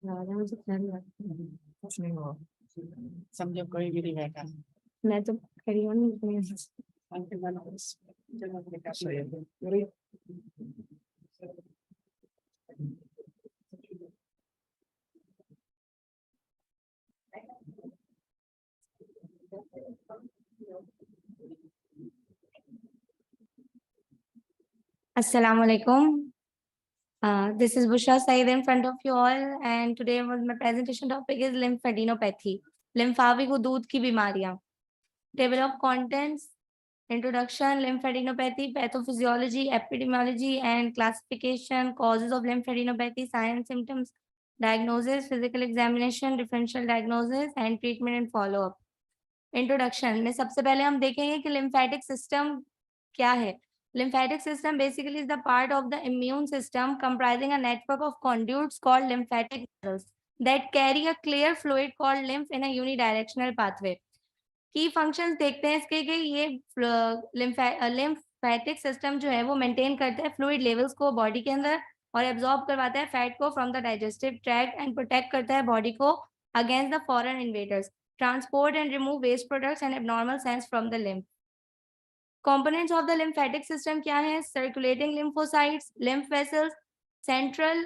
मुझे कुछ नहीं हुआ, समझो कोई भी नहीं बैठा। मैं तो खड़ी हूँ नहीं। Assalamu alaikum. This is Bushra Saeed in front of you all, and today my presentation topic is lymphadenopathy, lymphatic hudud की बीमारियां. Table of contents, introduction, lymphadenopathy, pathophysiology, epidemiology and classification, causes of lymphadenopathy, signs, symptoms, diagnosis, physical examination, differential diagnosis and treatment and follow-up. Introduction में सबसे पहले हम देखेंगे कि lymphatic system क्या है. Lymphatic system basically is the part of the immune system comprising a network of conduits called lymphatic vessels that carry a clear fluid called lymph in a unidirectional pathway. की functions देखते हैं इसके कि ये lymphatic system जो है वो maintain करता है fluid levels को body के अंदर और absorb करवाता है fat को from the digestive tract and protect करता है body को against the foreign invaders, transport and remove waste products and abnormal cells from the lymph. Components of the lymphatic system क्या है? Circulating lymphocytes, lymph vessels, central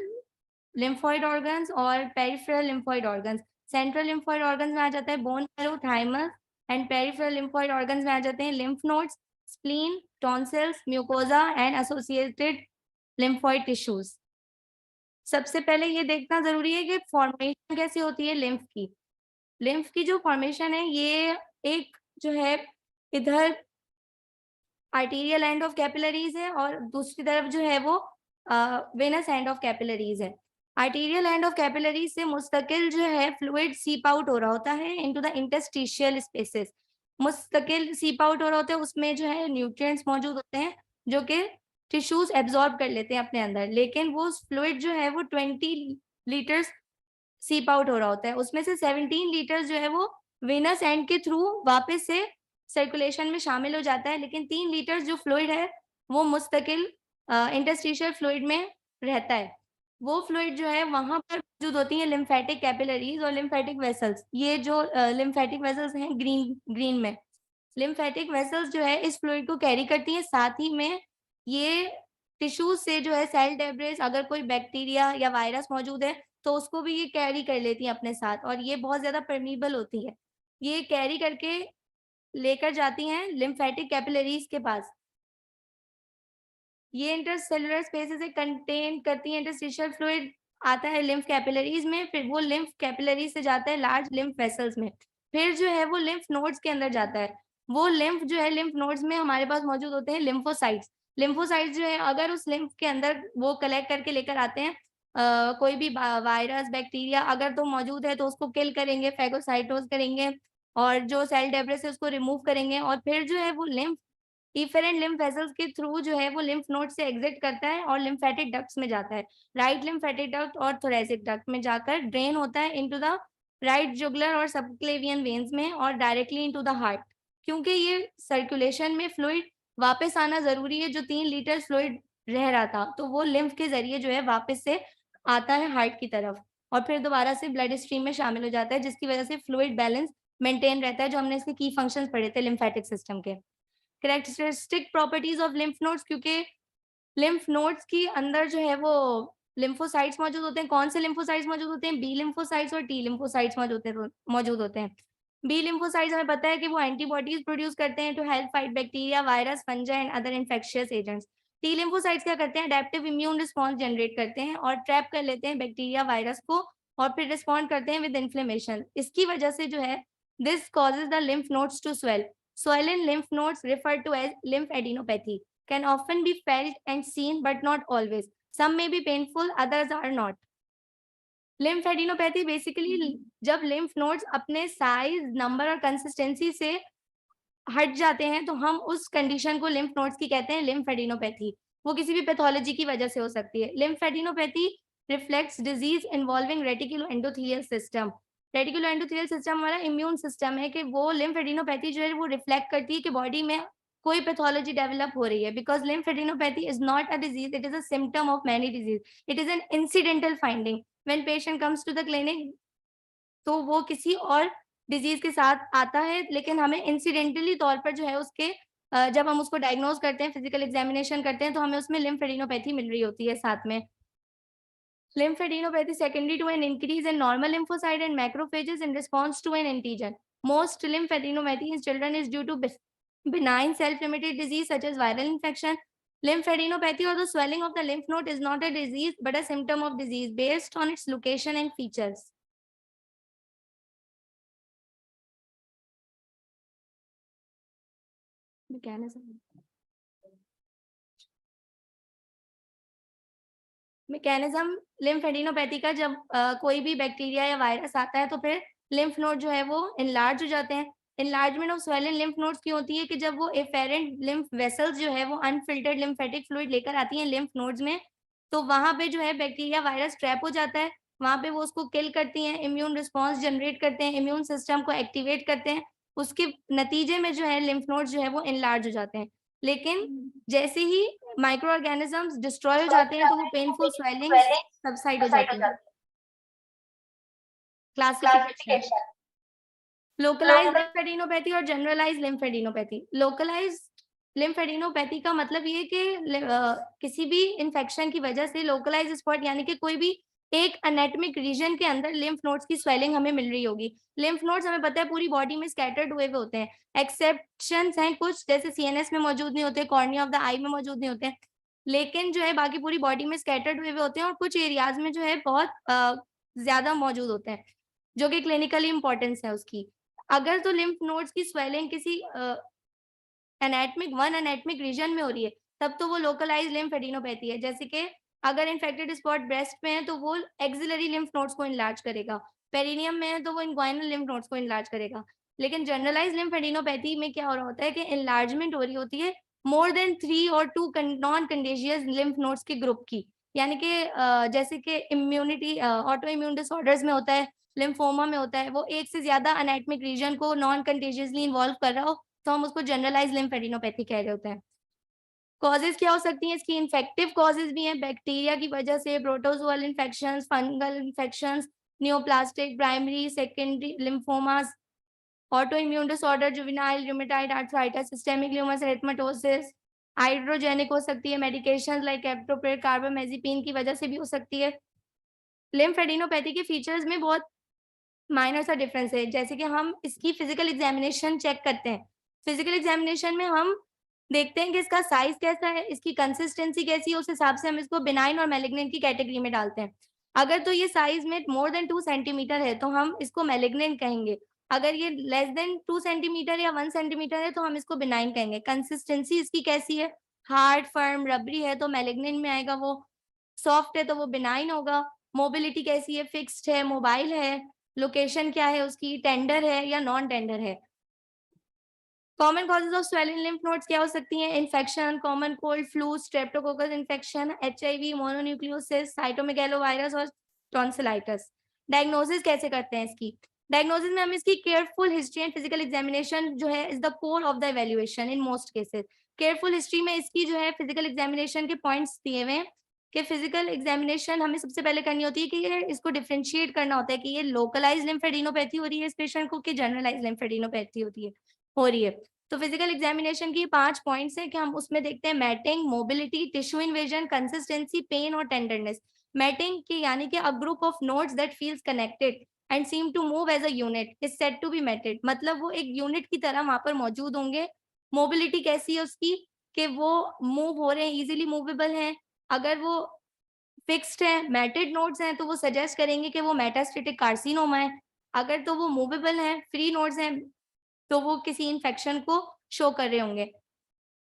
lymphoid organs और peripheral lymphoid organs. Central lymphoid organs में आ जाता है bone marrow, thymus, and peripheral lymphoid organs में आ जाते हैं lymph nodes, spleen, tonsils, mucosa and associated lymphoid tissues. सबसे पहले ये देखना जरूरी है कि फॉर्मेशन कैसी होती है lymph की. lymph की जो फॉर्मेशन है ये एक जो है इधर आर्टीरियल एंड ऑफ कैपिलरीज है और दूसरी तरफ जो है वो वेनस एंड ऑफ कैपिलरीज है. आर्टीरियल एंड ऑफ कैपिलरीज से मुस्तकिल जो है फ्लूइड सीप आउट हो रहा होता है इनटू द इंटरस्टिशियल स्पेसेस. मुस्तकिल सीप आउट हो रहा होता है, उसमें जो है न्यूट्रिएंट्स मौजूद होते हैं जो कि टिश्यूज एब्जॉर्ब कर लेते हैं अपने अंदर, लेकिन वो फ्लूइड जो है वो 20 लीटर्स सीप आउट हो रहा होता है. उसमें से 17 लीटर्स जो है वो वेनस एंड के थ्रू वापस से सर्कुलेशन में शामिल हो जाता है, लेकिन 3 लीटर्स जो फ्लूइड है वो मुस्तकिल इंटरस्टिशियल फ्लूइड में रहता है. वो फ्लूइड जो है वहां पर मौजूद होती है लिम्फेटिक कैपिलरीज और लिम्फेटिक वेसल्स. ये जो लिम्फेटिक वेसल्स हैं ग्रीन में, लिम्फेटिक वेसल्स जो है इस फ्लूइड को कैरी करती हैं. साथ ही में ये टिश्यूज से जो है सेल डेब्रिस, अगर कोई बैक्टीरिया या वायरस मौजूद है तो उसको भी ये कैरी कर लेती हैं अपने साथ और ये बहुत ज्यादा परमीबल होती है. ये कैरी करके लेकर जाती हैं लिम्फेटिक कैपिलरीज के पास. ये इंटरसेलुलर स्पेसेस से कंटेन करती है इंटरस्टिशियल फ्लूइड, आता है लिम्फ कैपिलरीज में, फिर वो लिम्फ कैपिलरीज से जाता है लार्ज लिम्फ वेसल्स में, फिर जो है वो लिम्फ नोड्स के अंदर जाता है. वो लिम्फ जो है लिम्फ नोड्स में हमारे पास मौजूद होते हैं लिम्फोसाइट्स. लिम्फोसाइट्स जो है अगर उस लिम्फ के अंदर वो कलेक्ट करके लेकर आते हैं कोई भी वायरस बैक्टीरिया अगर तो मौजूद है तो उसको किल करेंगे, फैगोसाइटोज करेंगे और जो सेल डेब्रिस है उसको रिमूव करेंगे और फिर जो है वो लिम्फ इफेरेंट लिम्फ वेसल्स के थ्रू जो है वो लिम्फ नोड से एग्जिट करता है और लिम्फेटिक डक्ट्स में जाता है. राइट लिम्फेटिक डक्ट और थोरेसिक डक्ट में जाकर ड्रेन होता है इनटू द राइट जुगुलर और सबक्लेवियन वेन्स में और डायरेक्टली इनटू द हार्ट. क्योंकि ये सर्कुलेशन में फ्लूइड वापस आना जरूरी है, जो 3 लीटर फ्लूइड रह रहा था तो वो लिम्फ के जरिए जो है वापस से आता है हार्ट की तरफ और फिर दोबारा से ब्लड स्ट्रीम में शामिल हो जाता है, जिसकी वजह से फ्लूइड बैलेंस मेंटेन रहता है, जो हमने इसके की फंक्शंस पढ़े थे लिम्फेटिक सिस्टम के. Characteristic properties of lymph nodes, क्योंकि लिम्फ नोड्स की अंदर जो है वो लिम्फोसाइट्स मौजूद होते हैं. कौन से लिम्फोसाइट्स मौजूद होते हैं? बी लिम्फोसाइट्स और टी लिम्फोसाइट्स मौजूद होते हैं. बी लिम्फोसाइट्स हमें पता है कि वो एंटीबॉडीज प्रोड्यूस करते हैं to help fight bacteria, virus, fungi and other infectious agents. T lymphocytes क्या करते हैं? अडेप्टिव इम्यून रिस्पॉन्स जनरेट करते हैं और ट्रैप कर लेते हैं बैक्टीरिया, वायरस को और फिर रिस्पॉन्ड करते हैं विद इन्फ्लेमेशन. इसकी वजह से जो है this causes the lymph nodes to swell. Swollen lymph nodes, referred to as lymphadenopathy, can often be felt and seen but not always. Some may be painful, others are not. Lymphadenopathy basically जब lymph nodes अपने size, number और consistency से हट जाते हैं तो हम उस कंडीशन को lymph nodes की कहते हैं lymphadenopathy. वो किसी भी पैथोलॉजी की वजह से हो सकती है. Lymphadenopathy reflects disease involving reticuloendothelial system. Reticuloendothelial system हमारा इम्यून सिस्टम है कि वो लिम्फेडिनोपैथी जो है वो रिफ्लेक्ट करती है कि बॉडी में कोई पैथोलॉजी डेवलप हो रही है, because lymphadenopathy is not a disease, it is a symptom of many disease, it is an incidental finding when patient comes to the clinic. तो वो किसी और डिजीज के साथ आता है, लेकिन हमें इंसिडेंटली तौर पर जो है उसके जब हम उसको डायग्नोज करते हैं, फिजिकल एग्जामिनेशन करते हैं, तो हमें उसमें लिम्फेडिनोपैथी मिल रही होती है साथ में। Lymphadenopathy secondary to an increase in normal lymphocyte and macrophages in response to an antigen. Most lymphadenopathy in children is due to benign self-limited disease such as viral infection. Lymphadenopathy or the swelling of the lymph node is not a disease but a symptom of disease based on its location and features. Mechanism lymphadenopathy का, जब कोई भी bacteria या virus आता है तो फिर lymph node जो है वो इनलार्ज हो जाते हैं। Enlargement of swollen lymph nodes की होती है कि जब वो एफेरेंट लिम्फ वेसल्स जो है वो अनफिल्टर्ड लिम्फेटिक फ्लूइड लेकर आती हैं लिम्फ नोड्स में, तो वहां पे जो है बैक्टीरिया वायरस ट्रैप हो जाता है, वहां पे वो उसको किल करती हैं, इम्यून रिस्पॉन्स जनरेट करते हैं, इम्यून सिस्टम को एक्टिवेट करते हैं, उसके नतीजे में जो है लिम्फ नोड्स जो है वो इनलार्ज हो जाते हैं। लेकिन जैसे ही माइक्रो ऑर्गेनिजम्स डिस्ट्रॉय हो जाते हैं तो वो पेनफुल स्वेलिंग सबसाइड हो जाती है। क्लासिफिकेशन, लोकलाइज्ड लिम्फेडिनोपैथी और जनरलाइज्ड लिम्फेडिनोपैथी। लोकलाइज्ड लिम्फेडिनोपैथी का मतलब ये कि किसी भी इंफेक्शन की वजह से लोकलाइज्ड स्पॉट यानी कि कोई भी एक एनाटॉमिक रीजन के अंदर लिम्फ नोड्स की स्वेलिंग हमें मिल रही होगी। लिम्फ नोड्स हमें पता है पूरी बॉडी में स्कैटर्ड हुए होते हैं, एक्सेप्शंस हैं कुछ, जैसे सीएनएस में मौजूद नहीं होते, कॉर्निया ऑफ द आई में मौजूद नहीं होते, लेकिन जो है बाकी पूरी बॉडी में स्कैटर्ड हुए होते हैं और कुछ एरियाज में जो है बहुत ज्यादा मौजूद होते हैं, जो कि क्लिनिकली इंपॉर्टेंस है उसकी। अगर तो लिम्फ नोड्स की स्वेलिंग किसी एनाटमिक रीजन में हो रही है तब तो वो लोकलाइज्ड लिम्फेडिनोपैथी है। जैसे कि अगर इन्फेक्टेड स्पॉट ब्रेस्ट में है तो वो एक्सिलरी लिम्फ नोड्स को इनलार्ज करेगा, पेरिनियम में है तो वो इनग्वाइनल लिम्फ नोड्स को इनलार्ज करेगा। लेकिन जनरलाइज्ड लिम्फेडिनोपैथी में क्या हो रहा होता है कि इनलार्जमेंट हो रही होती है मोर देन 3 और 2 नॉन कंटेजियस लिम्फ नोड्स के ग्रुप की, यानी कि जैसे कि इम्यूनिटी ऑटो इम्यून डिसऑर्डर्स में होता है, लिम्फोमा में होता है, वो एक से ज्यादा एनाटमिक रीजन को नॉन कंटेजियसली इन्वॉल्व कर रहा हो तो हम उसको जनरलाइज्ड लिम्फेडिनोपैथी कह रहे होते हैं। कॉजेज क्या हो सकती हैं इसकी? इन्फेक्टिव कॉजेज भी हैं, बैक्टीरिया की वजह से, protozoal infections, fungal infections, neoplastic, primary, secondary lymphomas, autoimmune disorder, juvenile rheumatoid arthritis, systemic lupus erythematosus, hydrogenic हो सकती है, मेडिकेशन लाइक कैप्टोप्रिल, कार्बामेजिपिन की वजह से भी हो सकती है। लिम्फेडिनोपैथी के फीचर्स में बहुत माइनर सा डिफरेंस है, जैसे कि हम इसकी फिजिकल एग्जामिनेशन चेक करते हैं। फिजिकल एग्जामिनेशन में हम देखते हैं कि इसका साइज कैसा है, इसकी कंसिस्टेंसी कैसी है, उस हिसाब से हम इसको बिनाइन और मैलिग्नेंट की कैटेगरी में डालते हैं। अगर तो ये साइज में मोर देन 2 सेंटीमीटर है तो हम इसको मैलिग्नेंट कहेंगे, अगर ये लेस देन 2 सेंटीमीटर या 1 सेंटीमीटर है तो हम इसको बिनाइन कहेंगे। कंसिस्टेंसी इसकी कैसी है? हार्ड, फर्म, रबरी है तो मैलिग्नेंट में आएगा वो, सॉफ्ट है तो वो बिनाइन होगा। मोबिलिटी कैसी है? फिक्स्ड है, मोबाइल है, लोकेशन क्या है उसकी, टेंडर है या नॉन टेंडर है। Common causes of swelling lymph nodes क्या हो सकती हैं? Infection, common cold, flu, streptococcus infection, HIV, mononucleosis, cytomegalovirus और टॉन्सिलाइटिस। डायग्नोसिस कैसे करते हैं इसकी? डायग्नोसिस में हम इसकी careful history and physical examination जो है is the core of the evaluation in most cases. Careful history में इसकी जो है फिजिकल एग्जामिनेशन के पॉइंट्स दिए हुए हैं कि फिजिकल एग्जामिनेशन हमें सबसे पहले करनी होती है कि ये इसको डिफरेंशिएट करना होता है कि ये लोकलाइज्ड लिम्फेडिनोपैथी हो रही है इस पेशेंट को कि जनरलाइज्ड लिम्फेडिनोपैथी हो रही है। तो फिजिकल एग्जामिनेशन की 5 पॉइंट्स हैं कि हम उसमें देखते हैं matting, mobility, tissue invasion, consistency, pain और टेंडरनेस। मैटिंग की यानी कि a group of nodes that feels connected and seem to move as a unit is said to be matted, मतलब वो एक यूनिट की तरह वहां पर मौजूद होंगे। मोबिलिटी कैसी है उसकी कि वो मूव हो रहे हैं, इजीली मूवेबल हैं। अगर वो फिक्स्ड है, मैटेड नोड्स हैं तो वो सजेस्ट करेंगे कि वो मेटास्टेटिक कार्सिनोमा है। अगर तो वो मूवेबल हैं, फ्री नोड्स हैं तो वो किसी इन्फेक्शन को शो कर रहे होंगे।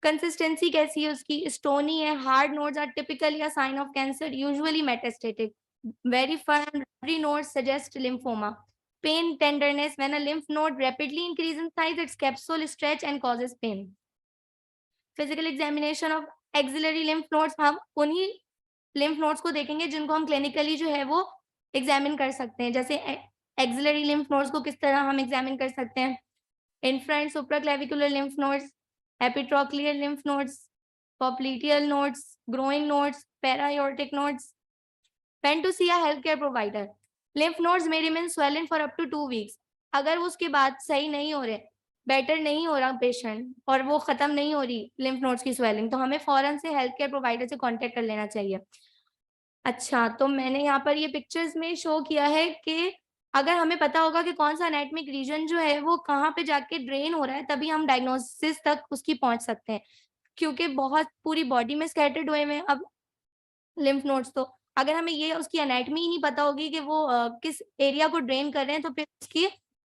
कंसिस्टेंसी कैसी है उसकी? स्टोनी है, hard nodes are typically a sign of cancer, usually metastatic, very firm rubbery nodes suggest lymphoma. Pain, tenderness, when a lymph node rapidly increase in size its capsule stretch and causes pain. Physical examination of axillary lymph nodes, हम उन्हीं lymph nodes को देखेंगे जिनको हम clinically जो है वो examine कर सकते हैं। जैसे एक्सिलरी लिम्फ नोड्स को किस तरह हम एग्जामिन कर सकते हैं? In front supraclavicular lymph nodes, epitrochlear lymph nodes, popliteal nodes, growing nodes, para-aortic nodes. When to see a healthcare provider? Lymph nodes may remain swollen for up to 2 weeks. अगर उसके बाद सही नहीं हो रहे, बेटर नहीं हो रहा पेशेंट और वो खत्म नहीं हो रही लिम्फ नोड्स की स्वेलिंग, तो हमें फौरन से हेल्थ केयर प्रोवाइडर से कांटेक्ट कर लेना चाहिए। अच्छा, तो मैंने यहाँ पर ये पिक्चर्स में शो किया है कि अगर हमें पता होगा कि कौन सा एनाटॉमिक रीजन जो है वो कहाँ पे जाके ड्रेन हो रहा है, तभी हम डायग्नोसिस तक उसकी पहुंच सकते हैं, क्योंकि बहुत पूरी बॉडी में स्कैटर्ड हुए हैं अब लिम्फ नोड्स। तो अगर हमें ये उसकी एनाटॉमी ही नहीं पता होगी कि वो किस एरिया को ड्रेन कर रहे हैं, तो फिर उसकी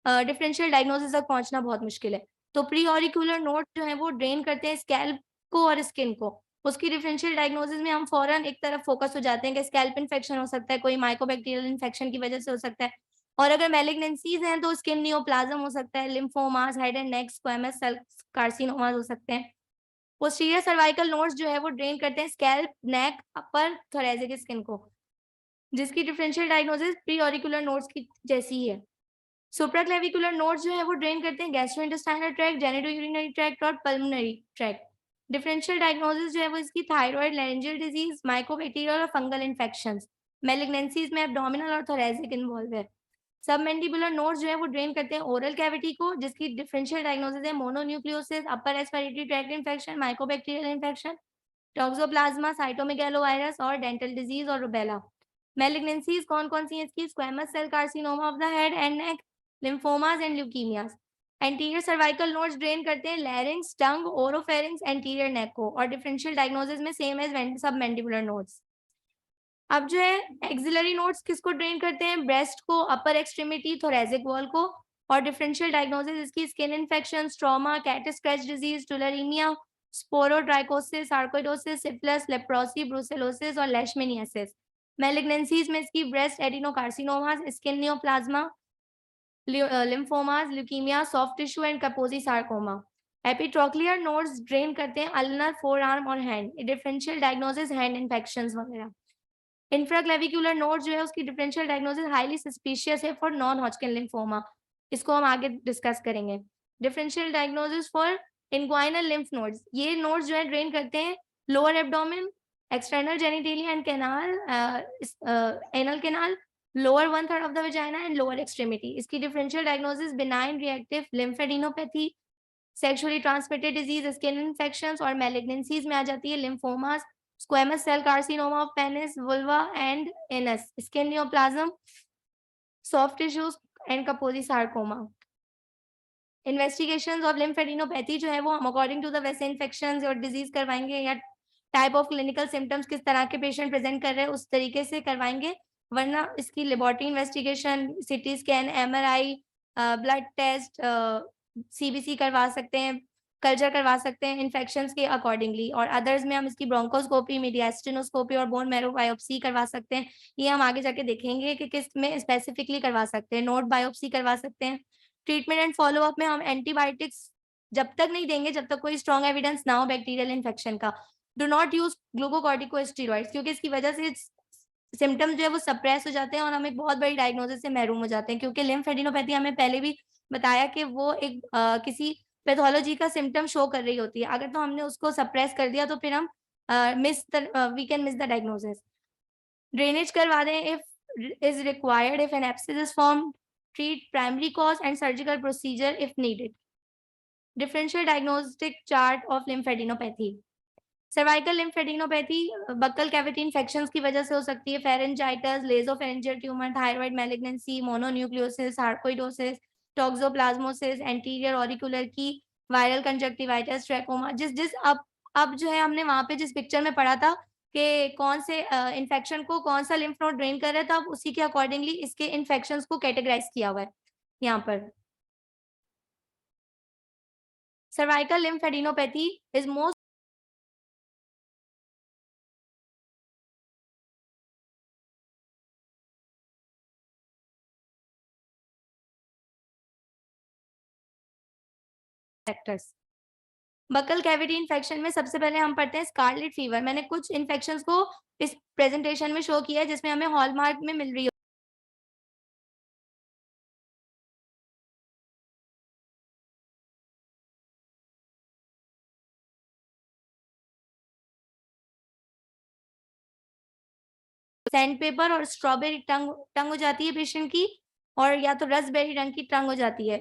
डिफरेंशियल डायग्नोसिस तक पहुंचना बहुत मुश्किल है। तो प्री ऑरिकुलर नोड जो है वो ड्रेन करते हैं स्कैल्प को और स्किन को। उसकी डिफरेंशियल डायग्नोसिस में हम फौरन एक तरफ फोकस हो जाते हैं कि स्कैल्प इन्फेक्शन हो सकता है, कोई माइकोबैक्टीरियल इन्फेक्शन की वजह से हो सकता है, और अगर मैलिग्नेंसीज हैं तो स्किन नियोप्लाज्म हो सकता है, lymphomas, head and neck squamous cell carcinomas हो सकते हैं। पोस्टीरियर सर्वाइकल नोड्स जो है वो ड्रेन करते हैं स्कैल्प, नेक, अपर थोरैसिक स्किन को, जिसकी differential diagnosis pre auricular nodes की जैसी ही है। सुप्राक्लेविकुलर नोड्स जो है वो ड्रेन करते हैं गैस्ट्रोइंटेस्टाइनल ट्रैक्ट, जेनिटोयूरिनरी ट्रैक्ट और पल्मोनरी ट्रैक्ट। डिफरेंशियल डायग्नोसिस जो है वो इसकी थायराइड, लैरिंजियल डिजीज, माइकोबैक्टीरियल और फंगल इन्फेक्शंस, मैलिग्नेंसीज में एब्डोमिनल और थोरैसिक इन्वॉल्व है। सबमेंडिबुलर नोड्स जो है वो ड्रेन करते हैं ओरल कैविटी को, जिसकी डिफरेंशियल डायग्नोसिस है mononucleosis, upper respiratory tract infection, mycobacterial infection, toxoplasma, cytomegalovirus और डेंटल डिजीज और रुबेला। मैलिग्नेंसीज कौन-कौन सी हैं इसकी? Squamous cell carcinoma of the head and neck, lymphomas and leukaemias. Anterior cervical nodes drain करते हैं larynx, tongue, oropharynx, anterior neck को, और डिफरेंशियल डायग्नोसिस में सेम एज सबमेंडिबुलर नोड्स। अब जो है एक्सिलरी नोड्स किसको ड्रेन करते हैं? ब्रेस्ट को, अपर एक्सट्रीमिटी, थोरैसिक वॉल को, और डिफरेंशियल डायग्नोसिस इसकी skin infection, stroma, cat scratch disease, tularaemia, sporotrichosis, sarcoidosis, syphilis, leprosy, brucellosis और लेशमेनियासिस। मैलिग्नेंसीज में इसकी breast adenocarcinomas, skin neoplasma, lymphomas, leukaemia, soft tissue and Kaposi sarcoma. Epitrochlear nodes drain करते हैं ulnar, forearm और hand, differential diagnosis hand infections वगैरह। Infraclavicular node जो है उसकी डिफरेंशियल डायग्नोसिस हाईली सस्पिशियस है फॉर नॉन हॉजकिन लिम्फोमा, इसको हम आगे डिस्कस करेंगे। Differential diagnosis for inguinal lymph nodes, ये नोड्स जो है ड्रेन करते हैं lower abdomen, external genitalia and canal, anal canal, lower 1/3 of the vagina and lower extremity. इसकी differential diagnosis benign reactive lymphadenopathy, sexually transmitted disease, skin infections और malignancies में आ जाती है lymphomas, squamous cell carcinoma of penis, vulva and anus, skin neoplasm, soft tissues and Kaposi sarcoma. Investigations of lymphadenopathy जो है वो हम according to the वैसे infections और disease करवाएंगे, या टाइप ऑफ क्लिनिकल सिम्टम्स किस तरह के पेशेंट प्रेजेंट कर रहे हैं उस तरीके से करवाएंगे, वरना इसकी laboratory investigation, CT scan, MRI, blood test, CBC करवा सकते हैं, कल्चर करवा सकते हैं इन्फेक्शंस के अकॉर्डिंगली, और अदर्स में हम इसकी ब्रोंकोस्कोपी, मीडियास्टिनोस्कोपी और बोन मैरो बायोप्सी करवा सकते हैं। ये हम आगे जाके देखेंगे कि किस में स्पेसिफिकली करवा सकते हैं। नोड बायोप्सी करवा सकते हैं। ट्रीटमेंट एंड फॉलोअप में हम एंटीबायोटिक्स जब तक नहीं देंगे जब तक कोई स्ट्रॉन्ग एविडेंस ना हो बैक्टीरियल इन्फेक्शन का। डू नॉट यूज ग्लूकोकॉर्टिकोस्टेरॉइड्स, क्योंकि इसकी वजह से सिम्टम्स जो है वो सप्रेस हो जाते हैं और हम एक बहुत बड़ी डायग्नोसिस से महरूम हो जाते हैं, क्योंकि लिम्फेडिनोपैथी हमें पहले भी बताया कि वो एक किसी पैथोलॉजी का सिम्टम शो कर रही होती है। अगर तो हमने उसको सप्रेस कर दिया तो फिर हम we can miss the diagnosis. Drainage करवा दें if is required, if an abscess is formed, treat primary cause and surgical procedure if needed. Differential diagnostic chart of lymphadenopathy. Cervical lymphadenopathy buccal cavity infections की वजह से हो सकती है, pharyngitis, nasopharyngeal tumour, thyroid malignancy, mononucleosis, sarcoidosis, toxoplasmosis, anterior auricular की, viral conjunctivitis, trachoma. जिस अब जो है हमने वहां पे जिस पिक्चर में पढ़ा था कि कौन से इन्फेक्शन को कौन सा लिम्फ नोड ड्रेन कर रहा था, अब उसी के अकॉर्डिंगली इसके इन्फेक्शंस को कैटेगराइज किया हुआ है यहाँ पर। Cervical lymphadenopathy is most factors. Buccal cavity infection में सबसे पहले हम पढ़ते हैं स्कारलेट फीवर। मैंने कुछ इन्फेक्शंस को इस प्रेजेंटेशन में शो किया है जिसमें हमें हॉलमार्क में मिल रही है। सैंड पेपर और स्ट्रॉबेरी टंग हो जाती है पेशेंट की, और या तो रसबेरी रंग की टंग हो जाती है।